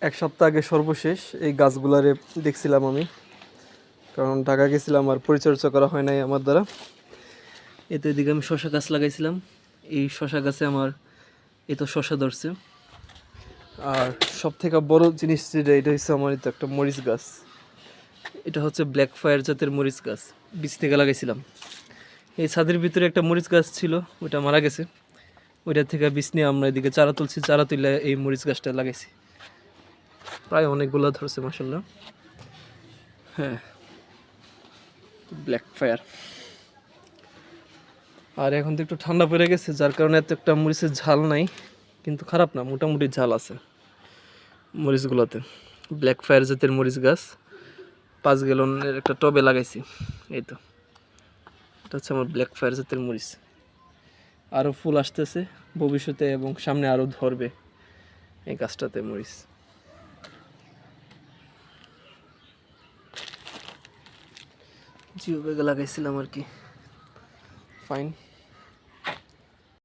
এক সপ্তাহ আগে সর্বশেষ এই গাছগুলারে দেখছিলাম আমি, কারণ ঢাকা গেছিলাম আর পরিচর্যা করা হয় নাই আমার দ্বারা। এতে এদিকে আমি শশা গাছ লাগাইছিলাম, এই শশা গাছে আমার এই তো শশা ধরছে। আর সব থেকে বড় জিনিস যেটা, এটা হচ্ছে আমার এই তো একটা মরিচ গাছ। এটা হচ্ছে ব্ল্যাক ফায়ার জাতের মরিচ গাছ, বীজ থেকে লাগাইছিলাম। এই ছাদের ভিতরে একটা মরিচ গাছ ছিল, ওটা মারা গেছে। ওইটা থেকে বীজ নিয়ে আমরা এদিকে চারা তুলছি, চারা তুলে এই মরিচ গাছটা লাগাইছি। প্রায় অনেকগুলো ধরছে মাশাআল্লাহ। হ্যাঁ, ব্ল্যাক ফায়ার। আর এখন তো একটু ঠান্ডা পড়ে গেছে, যার কারণে এত একটা মরিচের ঝাল নাই, কিন্তু খারাপ না, মোটামুটি ঝাল আছে মরিচগুলোতে। ব্ল্যাক ফায়ার জাতের মরিচ গাছ 5 গ্যালনের একটা টবে লাগাইছি। এই তো এটা হচ্ছে আমার ব্ল্যাক ফায়ার জাতের মরিচ। আরও ফুল আসতেছে ভবিষ্যতে এবং সামনে আরও ধরবে এই গাছটাতে মরিচ। জিও ব্যাগে লাগাইছিলাম আর কি। ফাইন।